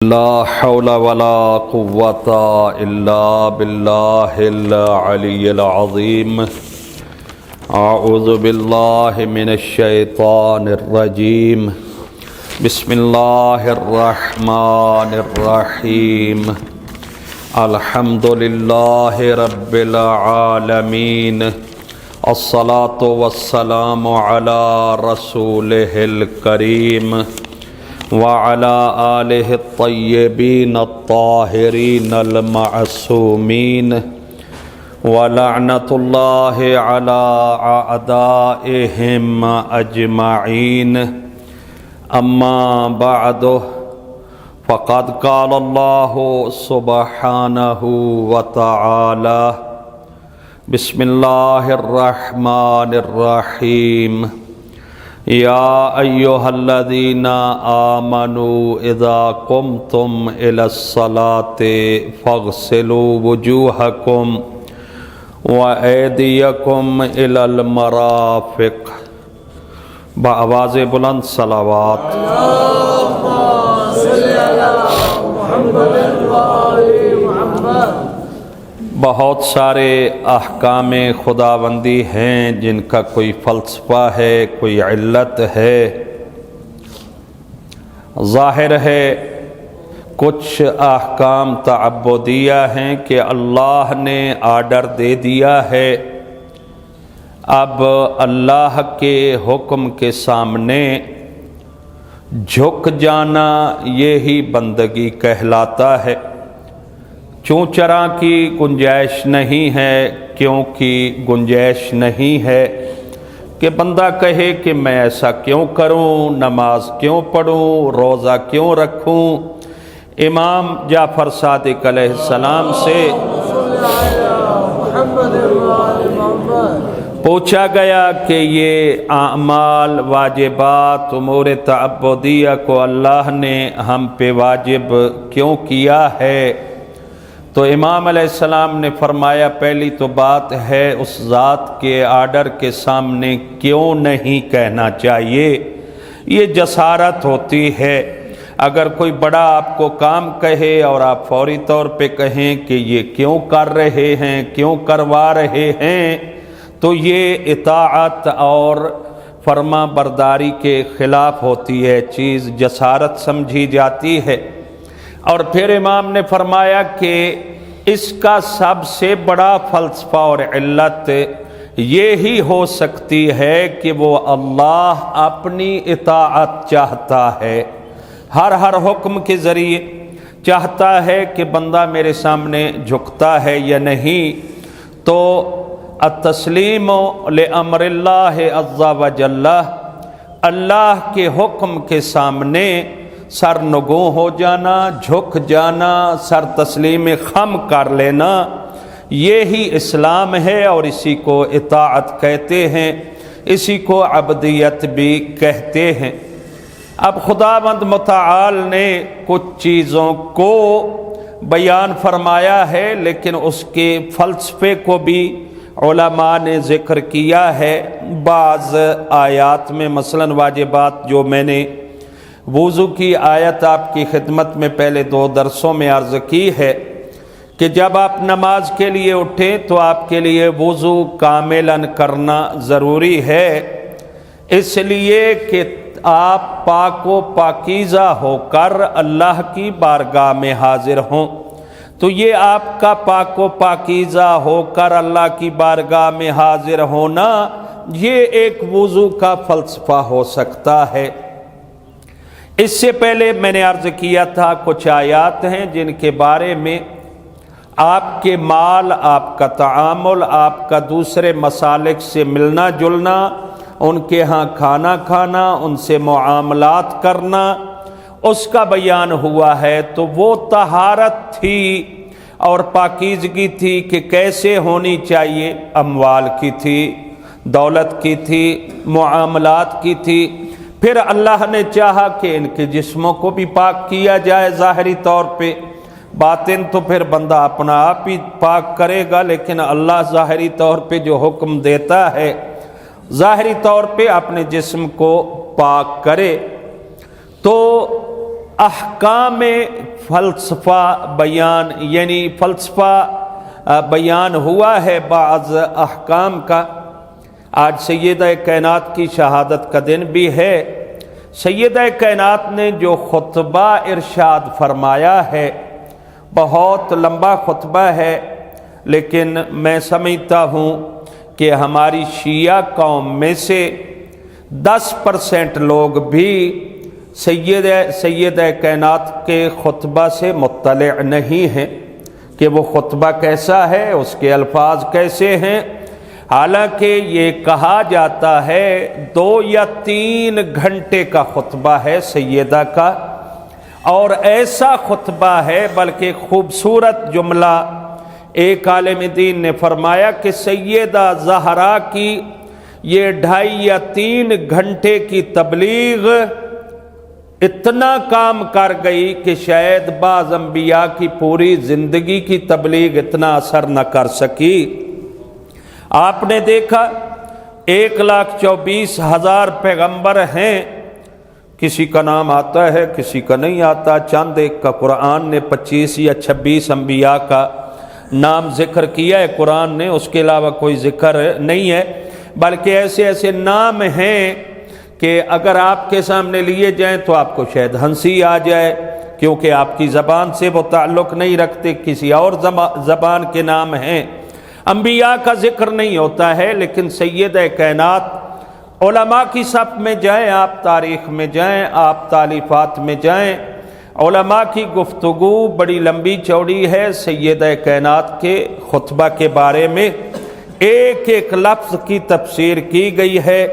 لا حول ولا قوة إلا بالله العلي العظيم. أعوذ بالله من الشيطان الرجيم. بسم الله الرحمن الرحيم. الحمد لله رب العالمين. الصلاة والسلام على رسوله الكريم وعلى آلہ الطیبین الطاہرین المعصومین ولعنۃ اللہ علی اعدائہم اجمعین. اما بعد فقد قال اللہ سبحانہ وتعالی بسم اللہ الرحمن الرحیم. یا ایہا الذین آمنوا اذا قمتم الی الصلاة فاغسلوا وجوہکم وایدیکم الی المرافق. بآواز بلند صلوات. بہت سارے احکام خداوندی ہیں جن کا کوئی فلسفہ ہے، کوئی علت ہے. ظاہر ہے کچھ احکام تعبدیہ ہیں کہ اللہ نے آرڈر دے دیا ہے. اب اللہ کے حکم کے سامنے جھک جانا یہی بندگی کہلاتا ہے. چوں چراں کی گنجائش نہیں ہے. کیوں کی گنجائش نہیں ہے کہ بندہ کہے کہ میں ایسا کیوں کروں، نماز کیوں پڑھوں، روزہ کیوں رکھوں. امام جعفر صادق علیہ السلام سے پوچھا گیا کہ یہ اعمال، واجبات، امور تعبدیہ کو اللہ نے ہم پہ واجب کیوں کیا ہے؟ تو امام علیہ السلام نے فرمایا پہلی تو بات ہے اس ذات کے آرڈر کے سامنے کیوں نہیں کہنا چاہیے. یہ جسارت ہوتی ہے. اگر کوئی بڑا آپ کو کام کہے اور آپ فوری طور پہ کہیں کہ یہ کیوں کر رہے ہیں، کیوں کروا رہے ہیں، تو یہ اطاعت اور فرما برداری کے خلاف ہوتی ہے. چیز جسارت سمجھی جاتی ہے. اور پھر امام نے فرمایا کہ اس کا سب سے بڑا فلسفہ اور علت یہی ہو سکتی ہے کہ وہ اللہ اپنی اطاعت چاہتا ہے. ہر حکم کے ذریعے چاہتا ہے کہ بندہ میرے سامنے جھکتا ہے یا نہیں. تو التسلیم لامر اللہ عز وجل، اللہ کے حکم کے سامنے سر نگوں ہو جانا، جھک جانا، سر تسلیم خم کر لینا، یہی اسلام ہے. اور اسی کو اطاعت کہتے ہیں، اسی کو عبدیت بھی کہتے ہیں. اب خداوند متعال نے کچھ چیزوں کو بیان فرمایا ہے، لیکن اس کے فلسفے کو بھی علماء نے ذکر کیا ہے. بعض آیات میں مثلا واجبات جو میں نے وضو کی آیت آپ کی خدمت میں پہلے 2 درسوں میں عرض کی ہے کہ جب آپ نماز کے لیے اٹھیں تو آپ کے لیے وضو کاملاً کرنا ضروری ہے، اس لیے کہ آپ پاک و پاکیزہ ہو کر اللہ کی بارگاہ میں حاضر ہوں. تو یہ آپ کا پاک و پاکیزہ ہو کر اللہ کی بارگاہ میں حاضر ہونا، یہ ایک وضو کا فلسفہ ہو سکتا ہے. اس سے پہلے میں نے عرض کیا تھا کچھ آیات ہیں جن کے بارے میں آپ کے مال، آپ کا تعامل، آپ کا دوسرے مسالک سے ملنا جلنا، ان کے ہاں کھانا کھانا، ان سے معاملات کرنا، اس کا بیان ہوا ہے. تو وہ طہارت تھی اور پاکیزگی تھی کہ کیسے ہونی چاہیے. اموال کی تھی، دولت کی تھی، معاملات کی تھی. پھر اللہ نے چاہا کہ ان کے جسموں کو بھی پاک کیا جائے ظاہری طور پہ. باطن تو پھر بندہ اپنا آپ ہی پاک کرے گا، لیکن اللہ ظاہری طور پہ جو حکم دیتا ہے ظاہری طور پہ اپنے جسم کو پاک کرے. تو احکام فلسفہ بیان، یعنی فلسفہ بیان ہوا ہے بعض احکام کا۔ آج سیدہ کائنات کی شہادت کا دن بھی ہے۔ سیدہ کائنات نے جو خطبہ ارشاد فرمایا ہے بہت لمبا خطبہ ہے، لیکن میں سمجھتا ہوں کہ ہماری شیعہ قوم میں سے 10% لوگ بھی سیدہ کائنات کے خطبہ سے مطلع نہیں ہیں کہ وہ خطبہ کیسا ہے، اس کے الفاظ کیسے ہیں۔ حالانکہ یہ کہا جاتا ہے 2 یا 3 گھنٹے کا خطبہ ہے سیدہ کا، اور ایسا خطبہ ہے، بلکہ خوبصورت جملہ ایک عالم دین نے فرمایا کہ سیدہ زہرا کی یہ 2.5 یا 3 گھنٹے کی تبلیغ اتنا کام کر گئی کہ شاید بعض انبیاء کی پوری زندگی کی تبلیغ اتنا اثر نہ کر سکی۔ آپ نے دیکھا 1,24,000 پیغمبر ہیں، کسی کا نام آتا ہے کسی کا نہیں آتا، چند ایک کا قرآن نے 25 یا 26 انبیاء کا نام ذکر کیا ہے قرآن نے، اس کے علاوہ کوئی ذکر نہیں ہے، بلکہ ایسے ایسے نام ہیں کہ اگر آپ کے سامنے لیے جائیں تو آپ کو شاید ہنسی آ جائے، کیونکہ آپ کی زبان سے وہ تعلق نہیں رکھتے، کسی اور زبان کے نام ہیں۔ انبیاء کا ذکر نہیں ہوتا ہے، لیکن سیدہ کائنات علماء کی صف میں جائیں، آپ تاریخ میں جائیں، آپ تالیفات میں جائیں، علماء کی گفتگو بڑی لمبی چوڑی ہے سیدہ کائنات کے خطبہ کے بارے میں۔ ایک ایک لفظ کی تفسیر کی گئی ہے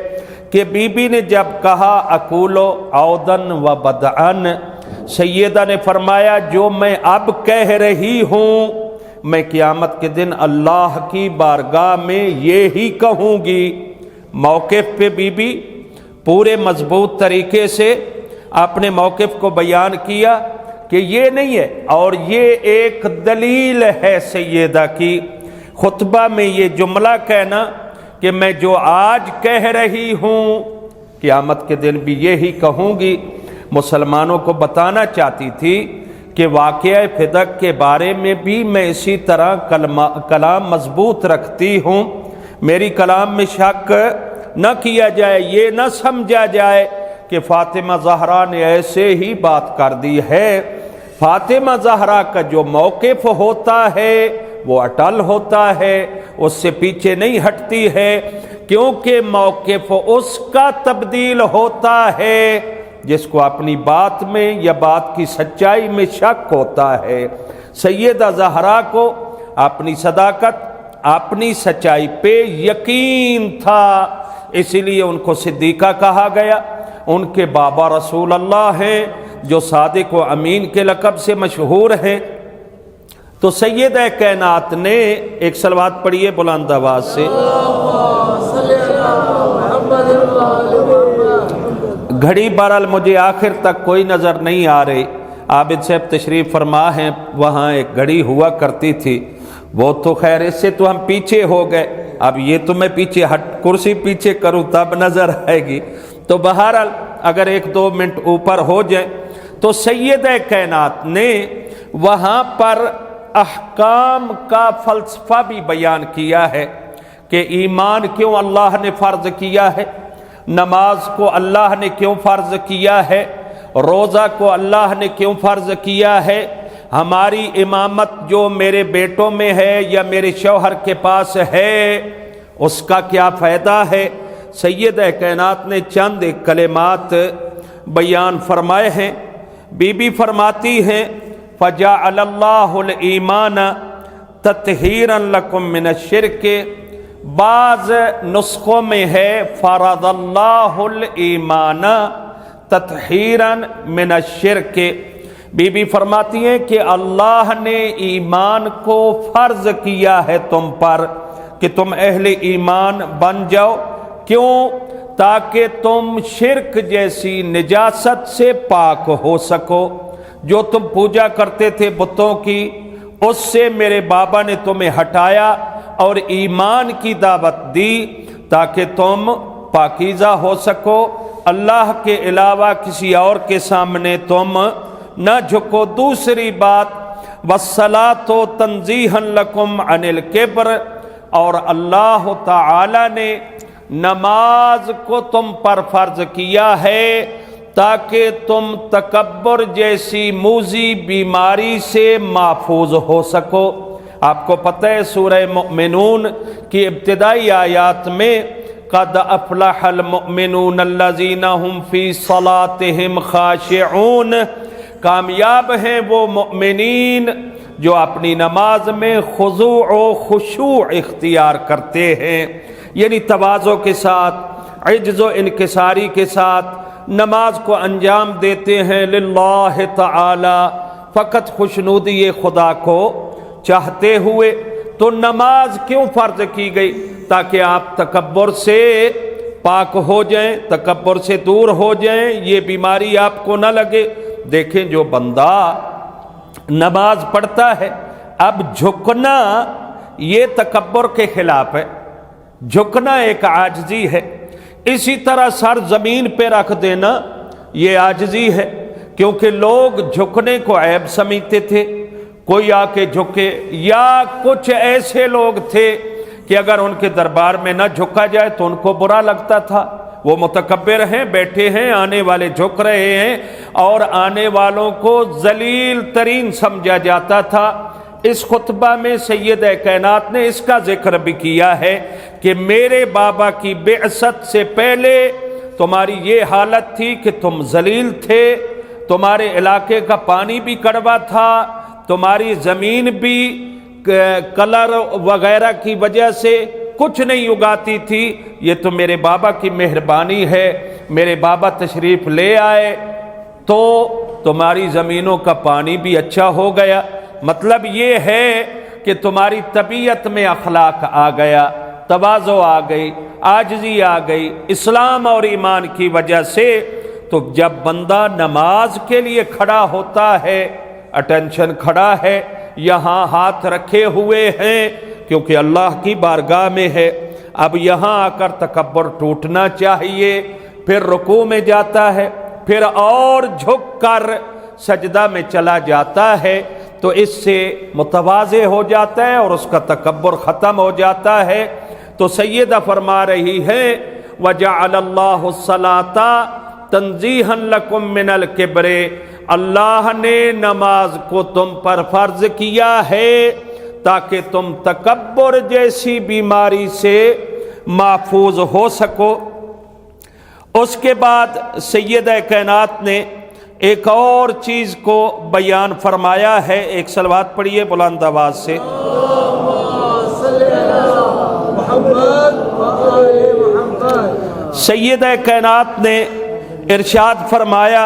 کہ بی بی نے جب کہا اکولو عودن و بدعن، سیدہ نے فرمایا جو میں اب کہہ رہی ہوں میں قیامت کے دن اللہ کی بارگاہ میں یہی کہوں گی۔ موقف پہ بی بی پورے مضبوط طریقے سے اپنے موقف کو بیان کیا کہ یہ نہیں ہے، اور یہ ایک دلیل ہے سیدہ کی خطبہ میں یہ جملہ کہنا کہ میں جو آج کہہ رہی ہوں قیامت کے دن بھی یہی کہوں گی۔ مسلمانوں کو بتانا چاہتی تھی کہ واقعہ فدق کے بارے میں بھی میں اسی طرح کلام مضبوط رکھتی ہوں، میری کلام میں شک نہ کیا جائے، یہ نہ سمجھا جائے کہ فاطمہ زہرا نے ایسے ہی بات کر دی ہے۔ فاطمہ زہرا کا جو موقف ہوتا ہے وہ اٹل ہوتا ہے، اس سے پیچھے نہیں ہٹتی ہے، کیونکہ موقف اس کا تبدیل ہوتا ہے جس کو اپنی بات میں یا بات کی سچائی میں شک ہوتا ہے۔ سیدہ زہرا کو اپنی صداقت، اپنی سچائی پہ یقین تھا، اسی لیے ان کو صدیقہ کہا گیا۔ ان کے بابا رسول اللہ ہیں جو صادق و امین کے لقب سے مشہور ہیں۔ تو سیدہ کائنات نے ایک صلوات پڑھیے بلند آواز سے، گھڑی بہرحال مجھے آخر تک کوئی نظر نہیں آ رہی، عابد صاحب تشریف فرما ہیں، وہاں ایک گھڑی ہوا کرتی تھی، وہ تو خیر اس سے تو ہم پیچھے ہو گئے، اب یہ تو میں پیچھے کرسی پیچھے کروں تب نظر آئے گی، تو بہرحال اگر 1-2 منٹ اوپر ہو جائیں۔ تو سیدہ کائنات نے وہاں پر احکام کا فلسفہ بھی بیان کیا ہے کہ ایمان کیوں اللہ نے فرض کیا ہے، نماز کو اللہ نے کیوں فرض کیا ہے، روزہ کو اللہ نے کیوں فرض کیا ہے، ہماری امامت جو میرے بیٹوں میں ہے یا میرے شوہر کے پاس ہے اس کا کیا فائدہ ہے۔ سیدہ کائنات نے چند کلمات بیان فرمائے ہیں۔ بی بی فرماتی ہیں فَجَعَلَ اللَّهُ الْإِيمَانَ تَطْهِيرًا لَكُم مِّنَ الشِّرْكِ، بعض نسخوں میں ہے فَرَضَ اللَّهُ الْإِيمَانَ تَطْهِيرًا مِّنَ الشِّرْكِ، بی بی فرماتی ہیں کہ اللہ نے ایمان کو فرض کیا ہے تم پر کہ تم اہل ایمان بن جاؤ، کیوں؟ تاکہ تم شرک جیسی نجاست سے پاک ہو سکو۔ جو تم پوجا کرتے تھے بتوں کی، اس سے میرے بابا نے تمہیں ہٹایا اور ایمان کی دعوت دی تاکہ تم پاکیزہ ہو سکو، اللہ کے علاوہ کسی اور کے سامنے تم نہ جھکو۔ دوسری بات وَالصَّلَاةُ تَنزِيهًا لَكُمْ عَنِ الْكِبْرِ، اور اللہ تعالی نے نماز کو تم پر فرض کیا ہے تاکہ تم تکبر جیسی موذی بیماری سے محفوظ ہو سکو۔ آپ کو پتہ ہے سورہ مؤمنون کی ابتدائی آیات میں قد افلح المؤمنون الذین هم فی صلاتهم خاشعون، کامیاب ہیں وہ مؤمنین جو اپنی نماز میں خضوع و خشوع اختیار کرتے ہیں، یعنی تواضع کے ساتھ، عجز و انکساری کے ساتھ نماز کو انجام دیتے ہیں للہ تعالی، فقط خوشنودی خدا کو چاہتے ہوئے۔ تو نماز کیوں فرض کی گئی؟ تاکہ آپ تکبر سے پاک ہو جائیں، تکبر سے دور ہو جائیں، یہ بیماری آپ کو نہ لگے۔ دیکھیں جو بندہ نماز پڑھتا ہے، اب جھکنا یہ تکبر کے خلاف ہے، جھکنا ایک عاجزی ہے۔ اسی طرح سر زمین پہ رکھ دینا یہ عاجزی ہے، کیونکہ لوگ جھکنے کو عیب سمجھتے تھے، کوئی آ کے جھکے، یا کچھ ایسے لوگ تھے کہ اگر ان کے دربار میں نہ جھکا جائے تو ان کو برا لگتا تھا، وہ متکبر ہیں، بیٹھے ہیں، آنے والے جھک رہے ہیں، اور آنے والوں کو ذلیل ترین سمجھا جاتا تھا۔ اس خطبہ میں سیدہ کائنات نے اس کا ذکر بھی کیا ہے کہ میرے بابا کی بعثت سے پہلے تمہاری یہ حالت تھی کہ تم ذلیل تھے، تمہارے علاقے کا پانی بھی کڑوا تھا، تمہاری زمین بھی کلر وغیرہ کی وجہ سے کچھ نہیں اگاتی تھی، یہ تو میرے بابا کی مہربانی ہے، میرے بابا تشریف لے آئے تو تمہاری زمینوں کا پانی بھی اچھا ہو گیا۔ مطلب یہ ہے کہ تمہاری طبیعت میں اخلاق آ گیا، تواضع آ گئی، عاجزی آ گئی اسلام اور ایمان کی وجہ سے۔ تو جب بندہ نماز کے لیے کھڑا ہوتا ہے، اٹینشن کھڑا ہے، یہاں ہاتھ رکھے ہوئے ہیں کیونکہ اللہ کی بارگاہ میں ہے، اب یہاں آ کر تکبر ٹوٹنا چاہیے، پھر رکوع میں جاتا ہے، پھر اور جھک کر سجدہ میں چلا جاتا ہے، تو اس سے متواضع ہو جاتا ہے اور اس کا تکبر ختم ہو جاتا ہے۔ تو سیدہ فرما رہی ہے وَجَعَلَ اللَّهُ الصَّلَاةَ تَنزِيهًا لَكُم مِّنَ الْكِبْرِ، اللہ نے نماز کو تم پر فرض کیا ہے تاکہ تم تکبر جیسی بیماری سے محفوظ ہو سکو۔ اس کے بعد سیدہ کائنات نے ایک اور چیز کو بیان فرمایا ہے، ایک صلوات پڑھیے بلند آواز سے۔ سیدہ کائنات نے ارشاد فرمایا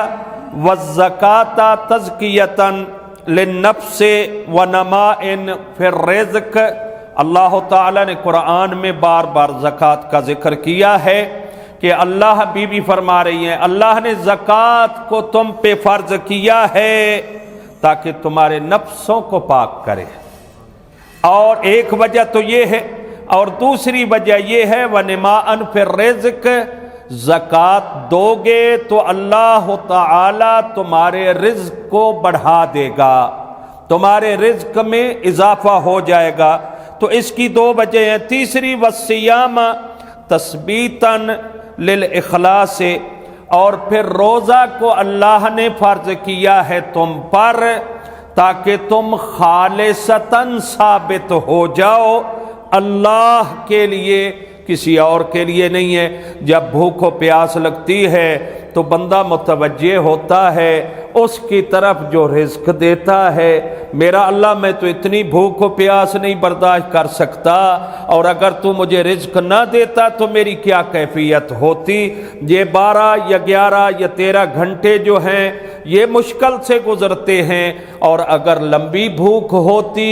وَالزَّكَاةَ تَزْكِيَةً لِلنَّفْسِ وَنَمَاءٍ فِي الرِّزْقِ، اللہ تعالیٰ نے قرآن میں بار بار زکوٰۃ کا ذکر کیا ہے کہ اللہ بی بی فرما رہی ہیں اللہ نے زکوٰۃ کو تم پہ فرض کیا ہے تاکہ تمہارے نفسوں کو پاک کرے، اور ایک وجہ تو یہ ہے، اور دوسری وجہ یہ ہے وَنَمَاءً فِي الرِّزْقِ، زکوٰۃ دو گے تو اللہ تعالی تمہارے رزق کو بڑھا دے گا، تمہارے رزق میں اضافہ ہو جائے گا۔ تو اس کی دو وجہ ہیں۔ تیسری وَالصِّيَامَ تثبیتاً للإخلاص، اور پھر روزہ کو اللہ نے فرض کیا ہے تم پر تاکہ تم خالصتاً ثابت ہو جاؤ اللہ کے لیے، کسی اور کے لیے نہیں ہے۔ جب بھوک و پیاس لگتی ہے تو بندہ متوجہ ہوتا ہے اس کی طرف جو رزق دیتا ہے، میرا اللہ میں تو اتنی بھوک و پیاس نہیں برداشت کر سکتا، اور اگر تو مجھے رزق نہ دیتا تو میری کیا کیفیت ہوتی۔ یہ 12 یا 11 یا 13 گھنٹے جو ہیں یہ مشکل سے گزرتے ہیں، اور اگر لمبی بھوک ہوتی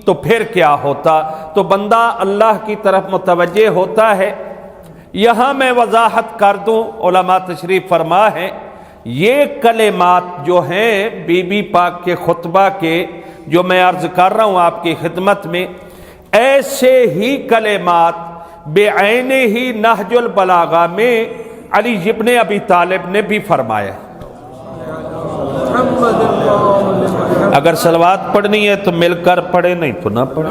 تو پھر کیا ہوتا۔ تو بندہ اللہ کی طرف متوجہ ہوتا ہے۔ یہاں میں وضاحت کر دوں، علماء تشریف فرما ہے یہ کلمات جو ہیں بی بی پاک کے خطبہ کے جو میں عرض کر رہا ہوں آپ کی خدمت میں، ایسے ہی کلمات بعین ہی نہج البلاغہ میں علی ابن ابی طالب نے بھی فرمایا۔ اگر صلوات پڑھنی ہے تو مل کر پڑھے، نہیں تو نہ پڑھے۔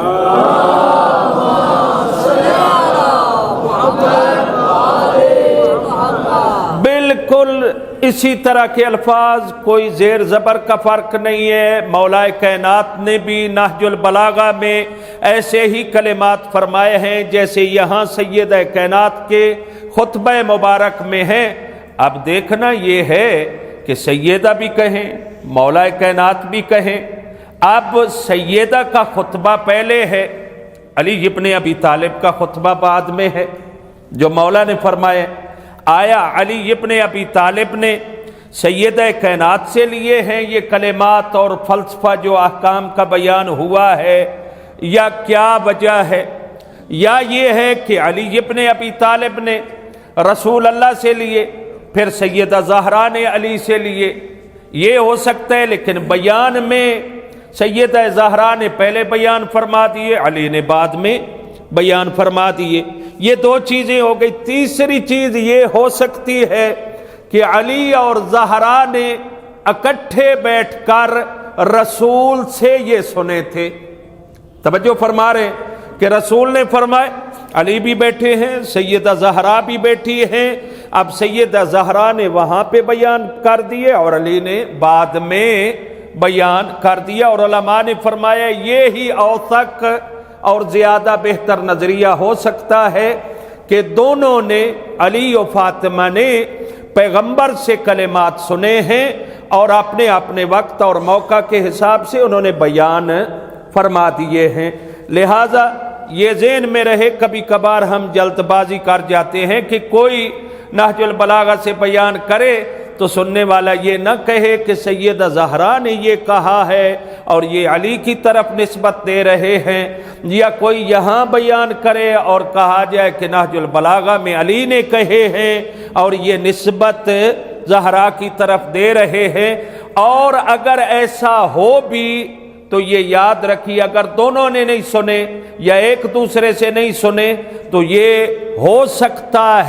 بالکل اسی طرح کے الفاظ، کوئی زیر زبر کا فرق نہیں ہے۔ مولا کائنات نے بھی نہج البلاغہ میں ایسے ہی کلمات فرمائے ہیں جیسے یہاں سیدہ کائنات کے خطبہ مبارک میں ہیں۔ اب دیکھنا یہ ہے کہ سیدہ بھی کہیں، مولا کائنات بھی کہیں۔ اب سیدہ کا خطبہ پہلے ہے، علی ابن ابی طالب کا خطبہ بعد میں ہے جو مولا نے فرمایا۔ آیا علی ابن ابی طالب نے سیدہ کائنات سے لیے ہیں یہ کلمات اور فلسفہ جو احکام کا بیان ہوا ہے، یا کیا وجہ ہے؟ یا یہ ہے کہ علی ابن ابی طالب نے رسول اللہ سے لیے، پھر سیدہ زہرا نے علی سے لیے، یہ ہو سکتا ہے۔ لیکن بیان میں سیدہ زہرا نے پہلے بیان فرما دیے، علی نے بعد میں بیان فرما دیے۔ یہ دو چیزیں ہو گئی۔ تیسری چیز یہ ہو سکتی ہے کہ علی اور زہرا نے اکٹھے بیٹھ کر رسول سے یہ سنے تھے۔ توجہ فرما رہے ہیں کہ رسول نے فرمائے، علی بھی بیٹھے ہیں، سیدہ زہرا بھی بیٹھی ہیں۔ اب سیدہ زہرا نے وہاں پہ بیان کر دیے اور علی نے بعد میں بیان کر دیا، اور علماء نے فرمایا یہی اوثق اور زیادہ بہتر نظریہ ہو سکتا ہے کہ دونوں نے، علی و فاطمہ نے پیغمبر سے کلمات سنے ہیں اور اپنے اپنے وقت اور موقع کے حساب سے انہوں نے بیان فرما دیے ہیں۔ لہٰذا یہ ذہن میں رہے، کبھی کبھار ہم جلد بازی کر جاتے ہیں کہ کوئی نہج البلاغہ سے بیان کرے تو سننے والا یہ نہ کہے کہ سیدہ زہرا نے یہ کہا ہے اور یہ علی کی طرف نسبت دے رہے ہیں، یا کوئی یہاں بیان کرے اور کہا جائے کہ نہج البلاغہ میں علی نے کہے ہیں اور یہ نسبت زہرا کی طرف دے رہے ہیں۔ اور اگر ایسا ہو بھی تو یہ یاد رکھیے، اگر دونوں نے نہیں سنے یا ایک دوسرے سے نہیں سنے تو یہ ہو سکتا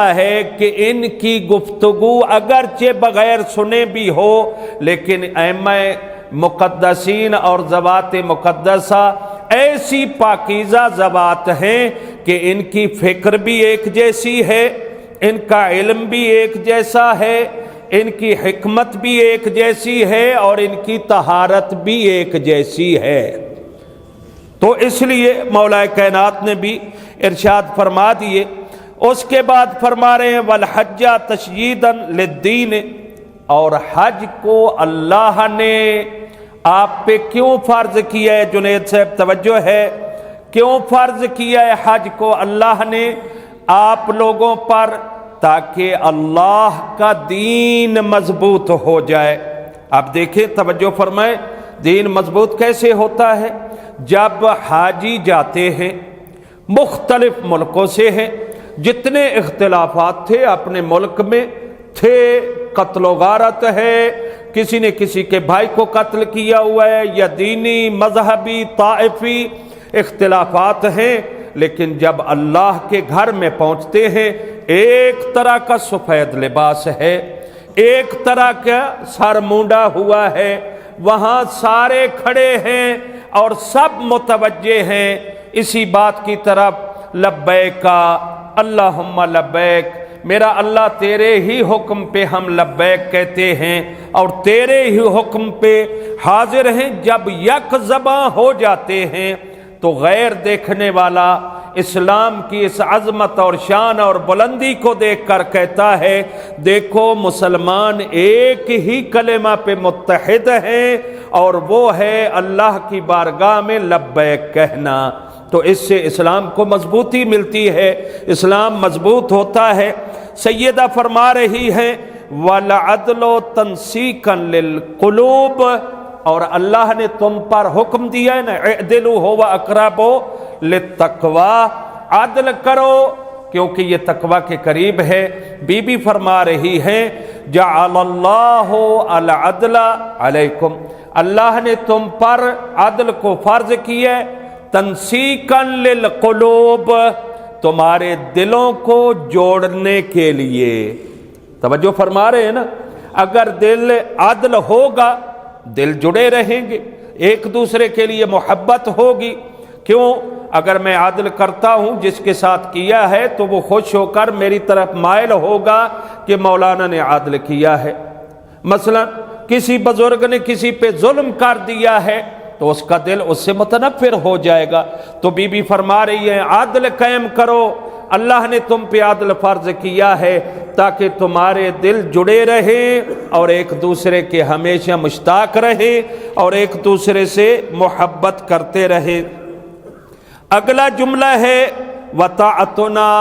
ہے کہ ان کی گفتگو اگرچہ بغیر سنے بھی ہو، لیکن ائمہ مقدسین اور ذوات مقدسہ ایسی پاکیزہ ذوات ہیں کہ ان کی فکر بھی ایک جیسی ہے، ان کا علم بھی ایک جیسا ہے، ان کی حکمت بھی ایک جیسی ہے اور ان کی طہارت بھی ایک جیسی ہے۔ تو اس لیے مولا کائنات نے بھی ارشاد فرما دیے۔ اس کے بعد فرما رہے ہیں والحج تشییدا للدین، اور حج کو اللہ نے آپ پہ کیوں فرض کیا ہے؟ جنید صاحب توجہ ہے، کیوں فرض کیا ہے حج کو اللہ نے آپ لوگوں پر؟ تاکہ اللہ کا دین مضبوط ہو جائے۔ اب دیکھیں، توجہ فرمائیں، دین مضبوط کیسے ہوتا ہے؟ جب حاجی جاتے ہیں مختلف ملکوں سے ہیں، جتنے اختلافات تھے اپنے ملک میں تھے، قتل و غارت ہے، کسی نے کسی کے بھائی کو قتل کیا ہوا ہے، یا دینی مذہبی طائفی اختلافات ہیں، لیکن جب اللہ کے گھر میں پہنچتے ہیں ایک طرح کا سفید لباس ہے، ایک طرح کا سر مونڈا ہوا ہے، وہاں سارے کھڑے ہیں اور سب متوجہ ہیں اسی بات کی طرف، لبیک اللہم لبیک، میرا اللہ تیرے ہی حکم پہ ہم لبیک کہتے ہیں اور تیرے ہی حکم پہ حاضر ہیں۔ جب یک زباں ہو جاتے ہیں تو غیر دیکھنے والا اسلام کی اس عظمت اور شان اور بلندی کو دیکھ کر کہتا ہے دیکھو مسلمان ایک ہی کلمہ پہ متحد ہیں اور وہ ہے اللہ کی بارگاہ میں لبیک کہنا۔ تو اس سے اسلام کو مضبوطی ملتی ہے، اسلام مضبوط ہوتا ہے۔ سیدہ فرما رہی ہیں وَلَعَدْلُ تَنْسِيقًا لِلْقُلُوبِ، اور اللہ نے تم پر حکم دیا ہے نا اعدلوا هو اقرب للتقوی، عدل کرو کیونکہ یہ تقوی کے قریب ہے۔ بی بی فرما رہی ہیں جعل اللہ العدل علیکم، اللہ نے تم پر عدل کو فرض کیا ہے، تنسیقا للقلوب، تمہارے دلوں کو جوڑنے کے لیے۔ توجہ فرما رہے ہیں نا، اگر دل عدل ہوگا دل جڑے رہیں گے، ایک دوسرے کے لیے محبت ہوگی۔ کیوں؟ اگر میں عدل کرتا ہوں جس کے ساتھ کیا ہے تو وہ خوش ہو کر میری طرف مائل ہوگا کہ مولانا نے عدل کیا ہے۔ مثلا کسی بزرگ نے کسی پہ ظلم کر دیا ہے تو اس کا دل اس سے متنفر ہو جائے گا۔ تو بی بی فرما رہی ہے عدل قائم کرو، اللہ نے تم پہ عدل فرض کیا ہے تاکہ تمہارے دل جڑے رہیں اور ایک دوسرے کے ہمیشہ مشتاق رہیں اور ایک دوسرے سے محبت کرتے رہیں۔ اگلا جملہ ہے وَطَاعَتُنَا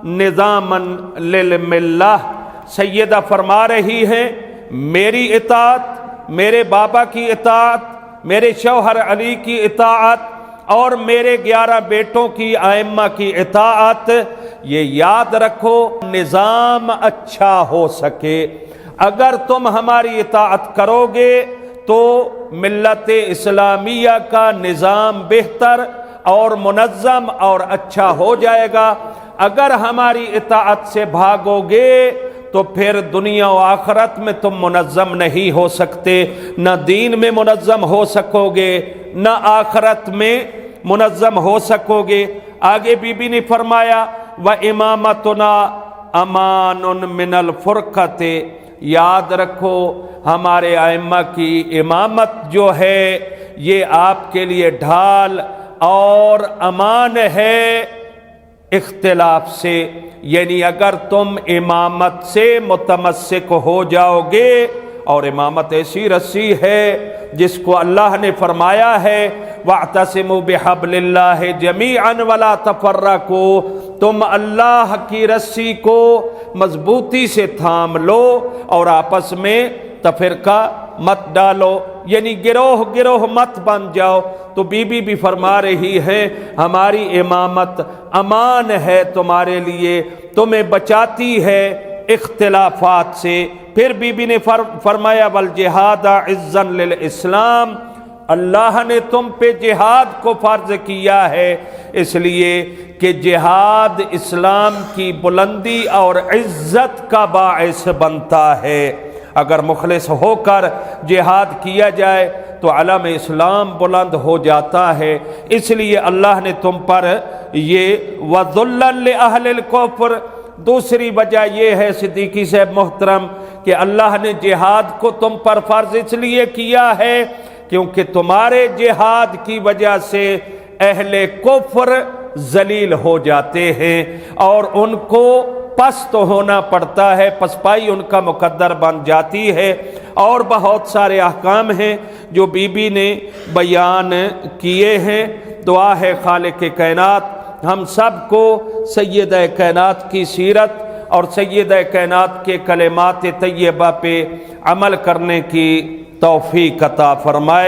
نِظَامًا لِلْمِلَّةِ، سیدہ فرما رہی ہیں میری اطاعت، میرے بابا کی اطاعت، میرے شوہر علی کی اطاعت اور میرے 11 بیٹوں کی ائمہ کی اطاعت، یہ یاد رکھو نظام اچھا ہو سکے۔ اگر تم ہماری اطاعت کرو گے تو ملت اسلامیہ کا نظام بہتر اور منظم اور اچھا ہو جائے گا۔ اگر ہماری اطاعت سے بھاگو گے تو پھر دنیا و آخرت میں تم منظم نہیں ہو سکتے، نہ دین میں منظم ہو سکو گے نہ آخرت میں منظم ہو سکو گے۔ آگے بی بی نے فرمایا وَإِمَامَتُنَا أَمَانٌ مِّنَ الْفُرْقَةِ، یاد رکھو ہمارے ائمہ کی امامت جو ہے یہ آپ کے لیے ڈھال اور امان ہے اختلاف سے، یعنی اگر تم امامت سے متمسک ہو جاؤ گے، اور امامت ایسی رسی ہے جس کو اللہ نے فرمایا ہے وَاعْتَصِمُوا بِحَبْلِ اللَّهِ جَمِيعًا وَلَا تَفَرَّقُوا، تم اللہ کی رسی کو مضبوطی سے تھام لو اور آپس میں تفرقہ مت ڈالو، یعنی گروہ گروہ مت بن جاؤ۔ تو بی بی بھی فرما رہی ہے ہماری امامت امان ہے تمہارے لیے، تمہیں بچاتی ہے اختلافات سے۔ پھر بی بی نے فرمایا والجہاد عزا للاسلام، اللہ نے تم پہ جہاد کو فرض کیا ہے اس لیے کہ جہاد اسلام کی بلندی اور عزت کا باعث بنتا ہے۔ اگر مخلص ہو کر جہاد کیا جائے تو علم اسلام بلند ہو جاتا ہے، اس لیے اللہ نے تم پر یہ وَذُلًّا لِأَهْلِ الْكُفْرِ، دوسری وجہ یہ ہے صدیقی صاحب محترم کہ اللہ نے جہاد کو تم پر فرض اس لیے کیا ہے کیونکہ تمہارے جہاد کی وجہ سے اہل کفر ذلیل ہو جاتے ہیں اور ان کو پست ہونا پڑتا ہے، پسپائی ان کا مقدر بن جاتی ہے۔ اور بہت سارے احکام ہیں جو بی بی نے بیان کیے ہیں۔ دعا ہے خالق کائنات ہم سب کو سیدہ کائنات کی سیرت اور سیدہ کائنات کے کلمات طیبہ پہ عمل کرنے کی توفیق عطا فرمائے۔